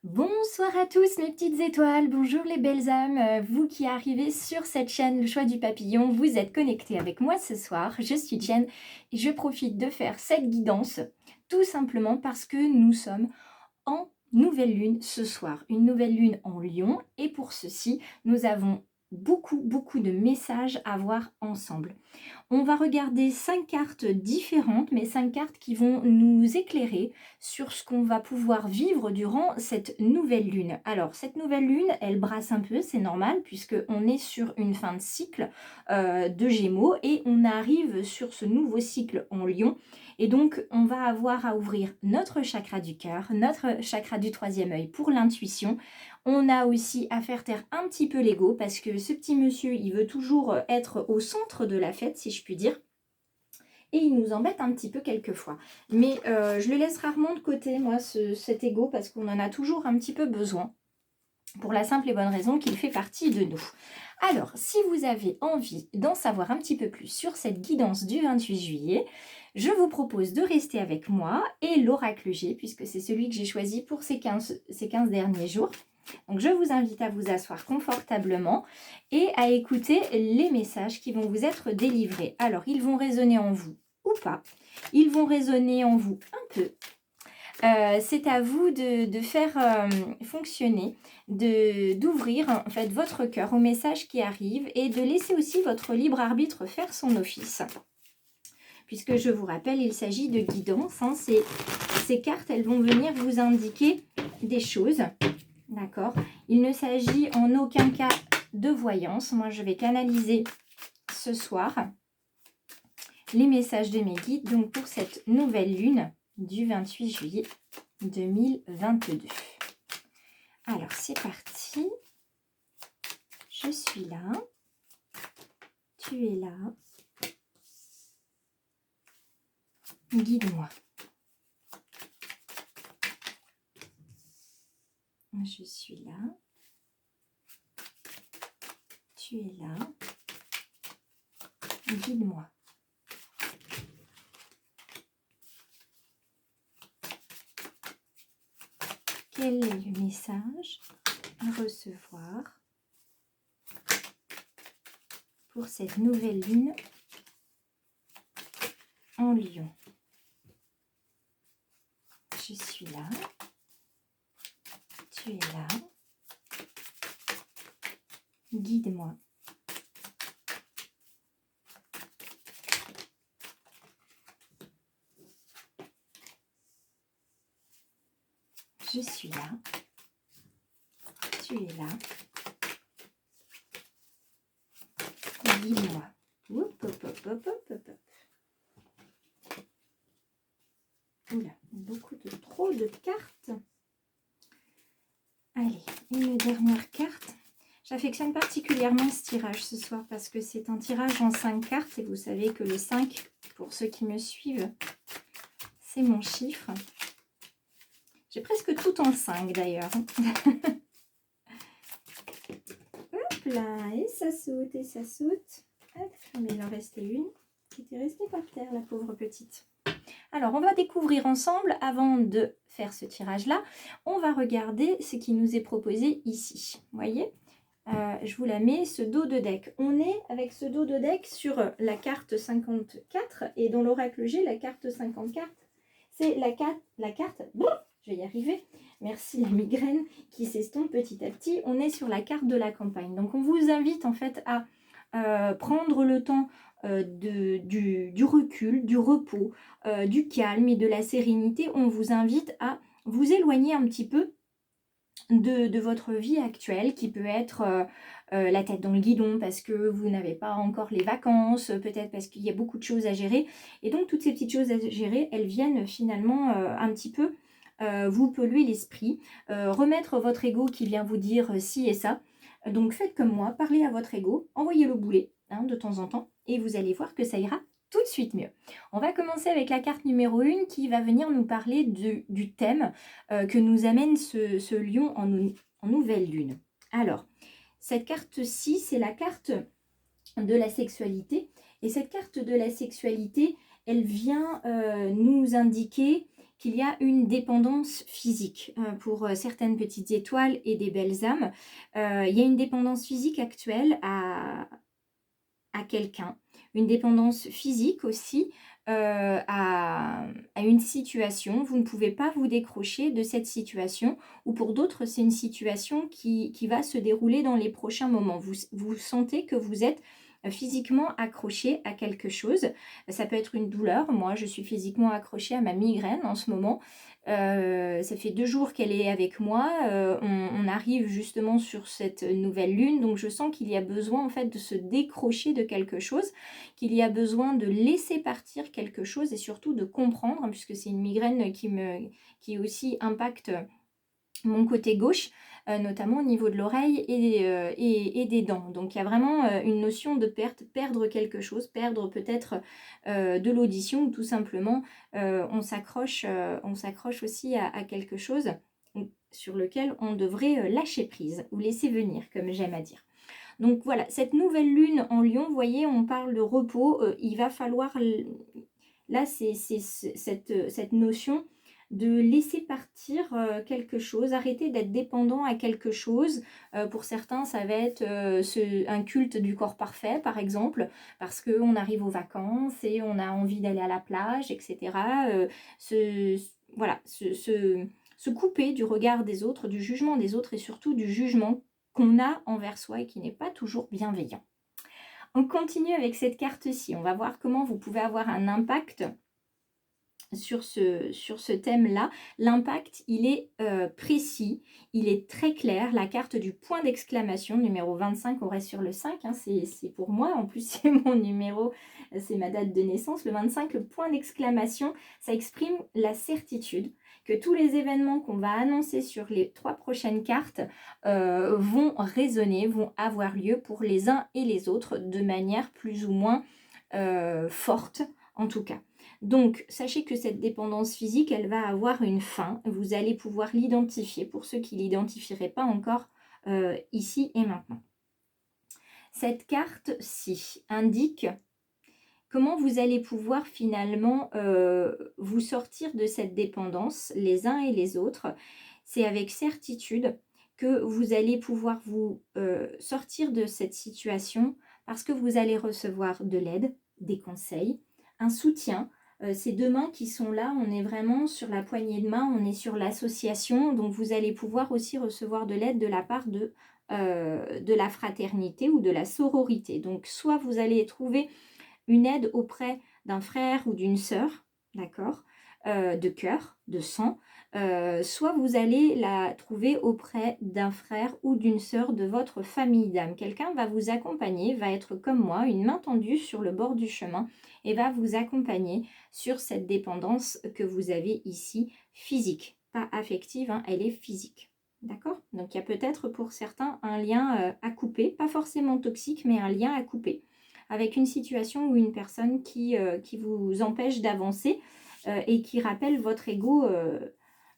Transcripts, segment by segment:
Bonsoir à tous mes petites étoiles, bonjour les belles âmes, vous qui arrivez sur cette chaîne Le Choix du Papillon, vous êtes connectés avec moi ce soir, je suis Jen et je profite de faire cette guidance tout simplement parce que nous sommes en nouvelle lune ce soir, une nouvelle lune en Lion et pour ceci nous avons beaucoup de messages à voir ensemble. On va regarder 5 cartes différentes, mais 5 cartes qui vont nous éclairer sur ce qu'on va pouvoir vivre durant cette nouvelle lune. Alors, cette nouvelle lune, elle brasse un peu, c'est normal, puisqu'on est sur une fin de cycle de Gémeaux et on arrive sur ce nouveau cycle en Lion. Et donc, on va avoir à ouvrir notre chakra du cœur, notre chakra du troisième œil pour l'intuition. On a aussi à faire taire un petit peu l'ego parce que ce petit monsieur, il veut toujours être au centre de la fête, si je puis dire. Et il nous embête un petit peu quelquefois. Mais je le laisse rarement de côté, moi, cet ego, parce qu'on en a toujours un petit peu besoin. Pour la simple et bonne raison qu'il fait partie de nous. Alors, si vous avez envie d'en savoir un petit peu plus sur cette guidance du 28 juillet, je vous propose de rester avec moi et l'oracle G, puisque c'est celui que j'ai choisi pour ces 15 derniers jours. Donc, je vous invite à vous asseoir confortablement et à écouter les messages qui vont vous être délivrés. Alors, ils vont résonner en vous ou pas. Ils vont résonner en vous un peu. C'est à vous de faire fonctionner, d'ouvrir en fait votre cœur aux messages qui arrivent et de laisser aussi votre libre arbitre faire son office. Puisque je vous rappelle, il s'agit de guidance. Hein, ces cartes, elles vont venir vous indiquer des choses. D'accord. Il ne s'agit en aucun cas de voyance. Moi, je vais canaliser ce soir les messages de mes guides. Donc, pour cette nouvelle lune du 28 juillet 2022. Alors, c'est parti. Je suis là. Tu es là. Guide-moi. Je suis là. Tu es là. Guide-moi. Quel est le message à recevoir pour cette nouvelle lune en Lion? Je suis là. Tu es là. Guide-moi. Je suis là. Tu es là. Guide-moi. Hop, hop, hop, hop, hop, hop. Oula, trop de cartes. Allez, une dernière carte. J'affectionne particulièrement ce tirage ce soir parce que c'est un tirage en 5 cartes et vous savez que le 5, pour ceux qui me suivent, c'est mon chiffre. J'ai presque tout en 5 d'ailleurs. Hop là, et ça saute, et ça saute. Hop, mais il en restait une qui était restée par terre, la pauvre petite. Alors, on va découvrir ensemble, avant de faire ce tirage-là, on va regarder ce qui nous est proposé ici. Vous voyez, je vous la mets, ce dos de deck. On est avec ce dos de deck sur la carte 54 et dans l'oracle G, la carte 54, c'est la carte, bon, je vais y arriver, merci la migraine qui s'estompe petit à petit. On est sur la carte de la campagne. Donc, on vous invite en fait à prendre le temps du recul, du repos, du calme et de la sérénité. On vous invite à vous éloigner un petit peu de votre vie actuelle qui peut être la tête dans le guidon parce que vous n'avez pas encore les vacances, peut-être parce qu'il y a beaucoup de choses à gérer. Et donc toutes ces petites choses à gérer, elles viennent finalement un petit peu vous polluer l'esprit, remettre votre ego qui vient vous dire ci et ça. Donc faites comme moi, parlez à votre ego, envoyez le boulet de temps en temps et vous allez voir que ça ira tout de suite mieux. On va commencer avec la carte numéro 1 qui va venir nous parler du thème que nous amène ce lion en nouvelle lune. Alors, cette carte-ci, c'est la carte de la sexualité. Et cette carte de la sexualité, elle vient nous indiquer qu'il y a une dépendance physique pour certaines petites étoiles et des belles âmes. Il y a une dépendance physique actuelle à quelqu'un, une dépendance physique aussi à une situation. Vous ne pouvez pas vous décrocher de cette situation, ou pour d'autres, c'est une situation qui va se dérouler dans les prochains moments. Vous sentez que vous êtes physiquement accroché à quelque chose. Ça peut être une douleur. Moi, je suis physiquement accrochée à ma migraine en ce moment. Ça fait 2 jours qu'elle est avec moi. On arrive justement sur cette nouvelle lune, donc je sens qu'il y a besoin en fait de se décrocher de quelque chose, qu'il y a besoin de laisser partir quelque chose et surtout de comprendre, hein, puisque c'est une migraine qui aussi impacte mon côté gauche, notamment au niveau de l'oreille et des dents. Donc il y a vraiment une notion de perdre quelque chose, perdre peut-être de l'audition, ou tout simplement on s'accroche aussi à quelque chose sur lequel on devrait lâcher prise ou laisser venir, comme j'aime à dire. Donc voilà, cette nouvelle lune en Lion, vous voyez, on parle de repos, il va falloir, là c'est cette notion de laisser partir quelque chose, arrêter d'être dépendant à quelque chose. Pour certains, ça va être un culte du corps parfait, par exemple, parce qu'on arrive aux vacances et on a envie d'aller à la plage, etc. Voilà, se couper du regard des autres, du jugement des autres et surtout du jugement qu'on a envers soi et qui n'est pas toujours bienveillant. On continue avec cette carte-ci. On va voir comment vous pouvez avoir un impact sur ce thème-là. L'impact, il est précis, il est très clair. La carte du point d'exclamation, numéro 25, on reste sur le 5, hein, c'est pour moi, en plus c'est mon numéro, c'est ma date de naissance. Le 25, le point d'exclamation, ça exprime la certitude que tous les événements qu'on va annoncer sur les 3 prochaines cartes vont résonner, vont avoir lieu pour les uns et les autres de manière plus ou moins forte, en tout cas. Donc, sachez que cette dépendance physique, elle va avoir une fin. Vous allez pouvoir l'identifier pour ceux qui ne l'identifieraient pas encore ici et maintenant. Cette carte-ci indique comment vous allez pouvoir finalement vous sortir de cette dépendance les uns et les autres. C'est avec certitude que vous allez pouvoir vous sortir de cette situation parce que vous allez recevoir de l'aide, des conseils, un soutien. Ces 2 mains qui sont là, on est vraiment sur la poignée de main, on est sur l'association, donc vous allez pouvoir aussi recevoir de l'aide de la part de la fraternité ou de la sororité. Donc soit vous allez trouver une aide auprès d'un frère ou d'une sœur, d'accord, de cœur, de sang, soit vous allez la trouver auprès d'un frère ou d'une sœur de votre famille d'âme. Quelqu'un va vous accompagner, va être comme moi, une main tendue sur le bord du chemin et va vous accompagner sur cette dépendance que vous avez ici, physique, pas affective, hein, elle est physique. D'accord? Donc il y a peut-être pour certains un lien à couper, pas forcément toxique, mais un lien à couper avec une situation ou une personne qui vous empêche d'avancer et qui rappelle votre ego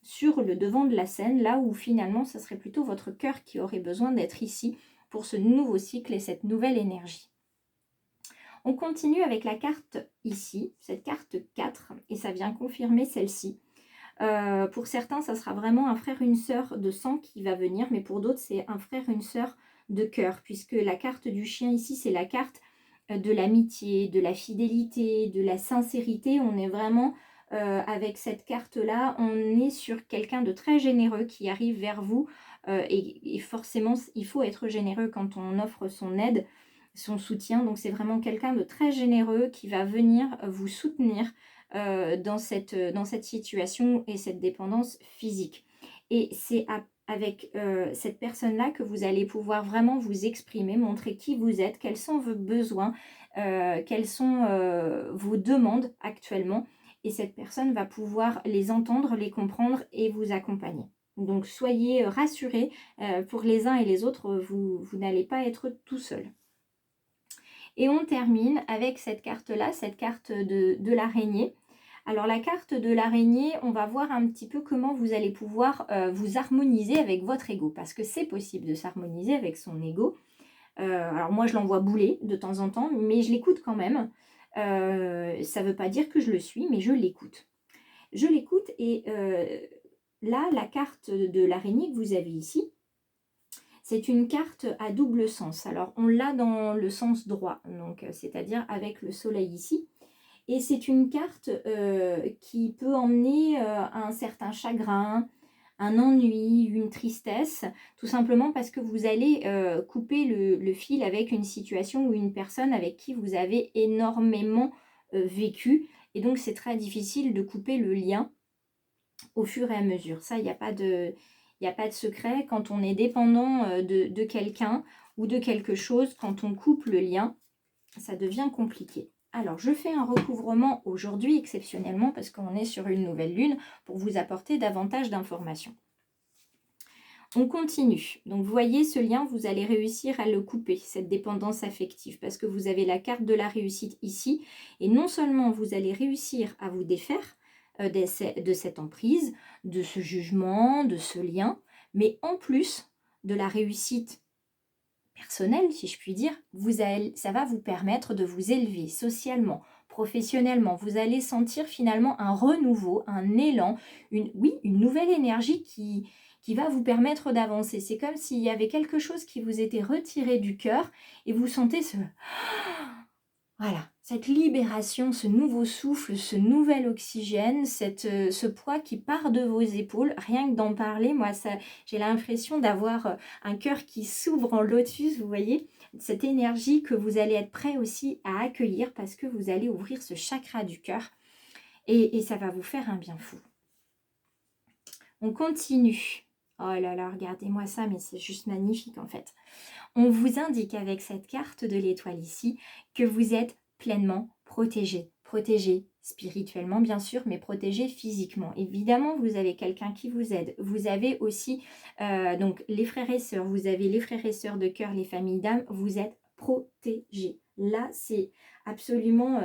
sur le devant de la scène, là où finalement ce serait plutôt votre cœur qui aurait besoin d'être ici pour ce nouveau cycle et cette nouvelle énergie. On continue avec la carte ici, cette carte 4, et ça vient confirmer celle-ci. Pour certains, ça sera vraiment un frère, une sœur de sang qui va venir, mais pour d'autres, c'est un frère, une sœur de cœur, puisque la carte du chien ici, c'est la carte de l'amitié, de la fidélité, de la sincérité. On est vraiment avec cette carte-là, on est sur quelqu'un de très généreux qui arrive vers vous et forcément, il faut être généreux quand on offre son aide, son soutien. Donc c'est vraiment quelqu'un de très généreux qui va venir vous soutenir dans cette situation et cette dépendance physique. Et c'est avec cette personne-là que vous allez pouvoir vraiment vous exprimer, montrer qui vous êtes, quels sont vos besoins, quelles sont vos demandes actuellement. Et cette personne va pouvoir les entendre, les comprendre et vous accompagner. Donc soyez rassurés, pour les uns et les autres, vous n'allez pas être tout seul. Et on termine avec cette carte-là, cette carte de l'araignée. Alors la carte de l'araignée, on va voir un petit peu comment vous allez pouvoir vous harmoniser avec votre ego. Parce que c'est possible de s'harmoniser avec son ego. Alors moi je l'envoie bouler de temps en temps, mais je l'écoute quand même. Ça ne veut pas dire que je le suis, mais je l'écoute. Je l'écoute et là, la carte de l'araignée que vous avez ici, c'est une carte à double sens. Alors, on l'a dans le sens droit, donc c'est-à-dire avec le soleil ici. Et c'est une carte qui peut emmener un certain chagrin, un ennui, une tristesse, tout simplement parce que vous allez couper le fil avec une situation ou une personne avec qui vous avez énormément vécu. Et donc, c'est très difficile de couper le lien au fur et à mesure. Ça, il n'y a pas de... Il n'y a pas de secret. Quand on est dépendant de quelqu'un ou de quelque chose, quand on coupe le lien, ça devient compliqué. Alors, je fais un recouvrement aujourd'hui exceptionnellement parce qu'on est sur une nouvelle lune pour vous apporter davantage d'informations. On continue. Donc, vous voyez ce lien, vous allez réussir à le couper, cette dépendance affective, parce que vous avez la carte de la réussite ici. Et non seulement vous allez réussir à vous défaire de cette emprise, de ce jugement, de ce lien, mais en plus de la réussite personnelle, si je puis dire, ça va vous permettre de vous élever socialement, professionnellement. Vous allez sentir finalement un renouveau, un élan, une nouvelle énergie qui va vous permettre d'avancer. C'est comme s'il y avait quelque chose qui vous était retiré du cœur et vous sentez voilà, cette libération, ce nouveau souffle, ce nouvel oxygène, ce poids qui part de vos épaules. Rien que d'en parler, moi, j'ai l'impression d'avoir un cœur qui s'ouvre en lotus, vous voyez, cette énergie que vous allez être prêt aussi à accueillir parce que vous allez ouvrir ce chakra du cœur et ça va vous faire un bien fou. On continue. Oh là là, regardez-moi ça, mais c'est juste magnifique en fait. On vous indique avec cette carte de l'étoile ici que vous êtes pleinement protégé. Protégé spirituellement bien sûr, mais protégé physiquement. Évidemment, vous avez quelqu'un qui vous aide. Vous avez aussi donc les frères et sœurs, vous avez les frères et sœurs de cœur, les familles d'âme, vous êtes protégés. Là, c'est absolument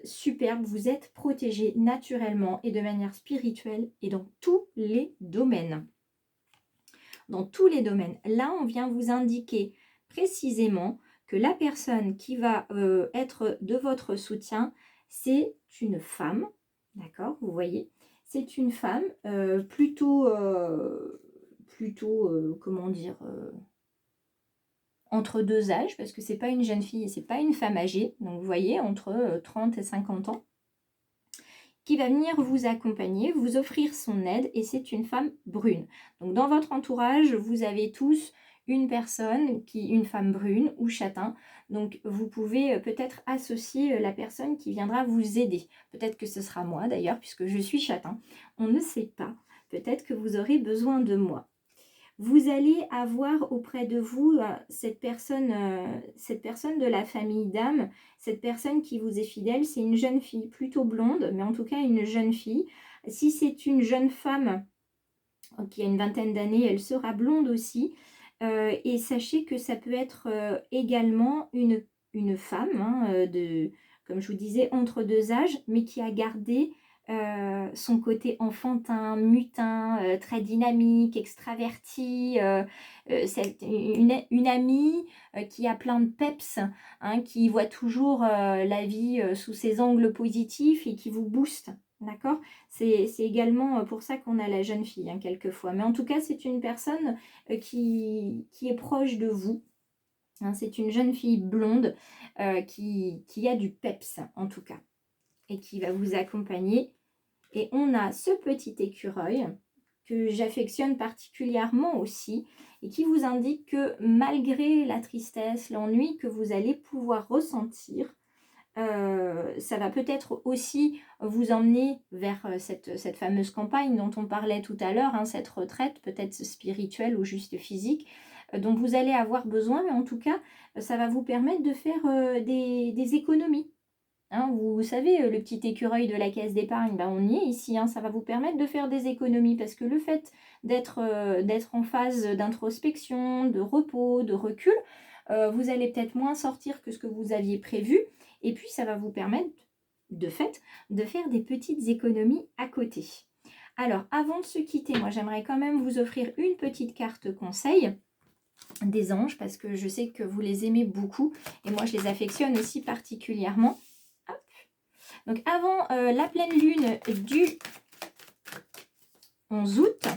superbe. Vous êtes protégés naturellement et de manière spirituelle et dans tous les domaines. Dans tous les domaines. Là, on vient vous indiquer précisément que la personne qui va être de votre soutien, c'est une femme, d'accord, vous voyez, c'est une femme plutôt, comment dire, entre deux âges, parce que c'est pas une jeune fille et c'est pas une femme âgée, donc vous voyez, entre 30 et 50 ans, qui va venir vous accompagner, vous offrir son aide, et c'est une femme brune. Donc dans votre entourage, vous avez tous une personne, une femme brune ou châtain, donc vous pouvez peut-être associer la personne qui viendra vous aider. Peut-être que ce sera moi d'ailleurs, puisque je suis châtain, on ne sait pas, peut-être que vous aurez besoin de moi. Vous allez avoir auprès de vous cette personne de la famille d'âme, cette personne qui vous est fidèle. C'est une jeune fille, plutôt blonde, mais en tout cas une jeune fille. Si c'est une jeune femme qui a une vingtaine d'années, elle sera blonde aussi. Et sachez que ça peut être également une femme, hein, comme je vous disais, entre deux âges, mais qui a gardé son côté enfantin, mutin, très dynamique, extraverti. C'est une amie qui a plein de peps, hein, qui voit toujours la vie sous ses angles positifs et qui vous booste. D'accord? C'est également pour ça qu'on a la jeune fille, hein, quelquefois. Mais en tout cas, c'est une personne qui est proche de vous. Hein, c'est une jeune fille blonde qui a du peps, en tout cas, et qui va vous accompagner. Et on a ce petit écureuil que j'affectionne particulièrement aussi et qui vous indique que malgré la tristesse, l'ennui que vous allez pouvoir ressentir, ça va peut-être aussi vous emmener vers cette fameuse campagne dont on parlait tout à l'heure, hein, cette retraite peut-être spirituelle ou juste physique, dont vous allez avoir besoin, mais en tout cas, ça va vous permettre de faire des économies. Hein, vous savez, le petit écureuil de la caisse d'épargne, ben on y est ici, hein, ça va vous permettre de faire des économies parce que le fait d'être en phase d'introspection, de repos, de recul, vous allez peut-être moins sortir que ce que vous aviez prévu et puis ça va vous permettre de fait de faire des petites économies à côté. Alors, avant de se quitter, moi j'aimerais quand même vous offrir une petite carte conseil des anges parce que je sais que vous les aimez beaucoup et moi je les affectionne aussi particulièrement. Donc avant la pleine lune du 11 août,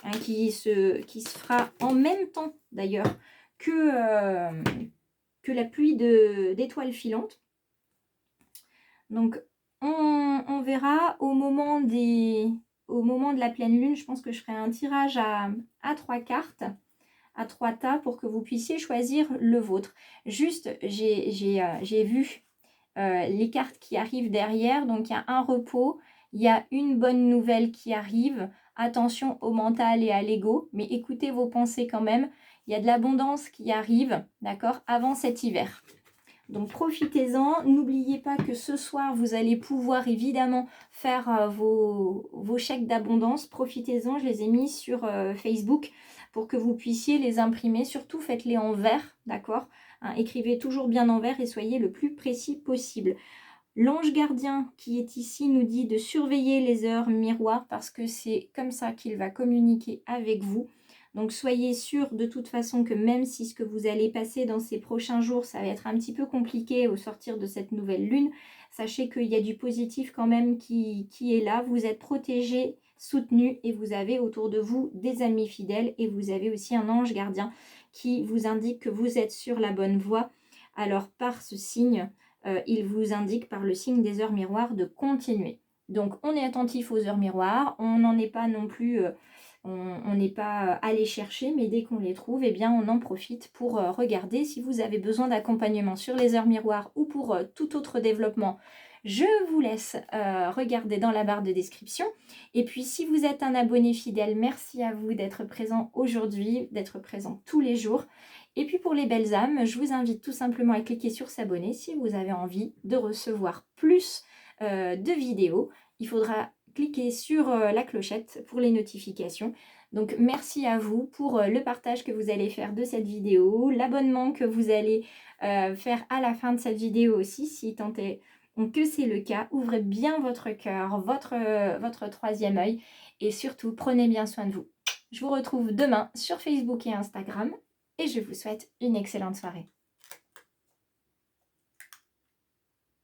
hein, qui se fera en même temps d'ailleurs que la pluie d'étoiles filantes. Donc on verra au moment de la pleine lune. Je pense que je ferai un tirage à 3 cartes, à 3 tas, pour que vous puissiez choisir le vôtre. Juste, j'ai vu les cartes qui arrivent derrière. Donc il y a un repos, il y a une bonne nouvelle qui arrive. Attention au mental et à l'ego, mais écoutez vos pensées quand même. Il y a de l'abondance qui arrive, d'accord, avant cet hiver. Donc profitez-en. N'oubliez pas que ce soir, vous allez pouvoir évidemment faire vos chèques d'abondance. Profitez-en, je les ai mis sur Facebook pour que vous puissiez les imprimer. Surtout, faites-les en vert, d'accord, hein, écrivez toujours bien en vert et soyez le plus précis possible. L'ange gardien qui est ici nous dit de surveiller les heures miroirs parce que c'est comme ça qu'il va communiquer avec vous. Donc soyez sûr de toute façon que même si ce que vous allez passer dans ces prochains jours, ça va être un petit peu compliqué au sortir de cette nouvelle lune, sachez qu'il y a du positif quand même qui est là. Vous êtes protégés, soutenus et vous avez autour de vous des amis fidèles et vous avez aussi un ange gardien qui vous indique que vous êtes sur la bonne voie. Alors par ce signe, il vous indique par le signe des heures miroirs de continuer. Donc on est attentif aux heures miroirs, on n'en est pas non plus, on n'est pas allé chercher, mais dès qu'on les trouve, eh bien on en profite pour regarder. Si vous avez besoin d'accompagnement sur les heures miroirs ou pour tout autre développement, je vous laisse regarder dans la barre de description. Et puis si vous êtes un abonné fidèle, merci à vous d'être présent aujourd'hui, d'être présent tous les jours. Et puis pour les belles âmes, je vous invite tout simplement à cliquer sur s'abonner si vous avez envie de recevoir plus de vidéos. Il faudra cliquer sur la clochette pour les notifications. Donc merci à vous pour le partage que vous allez faire de cette vidéo, l'abonnement que vous allez faire à la fin de cette vidéo aussi, si tant est que c'est le cas. Ouvrez bien votre cœur, votre troisième œil et surtout prenez bien soin de vous. Je vous retrouve demain sur Facebook et Instagram et je vous souhaite une excellente soirée.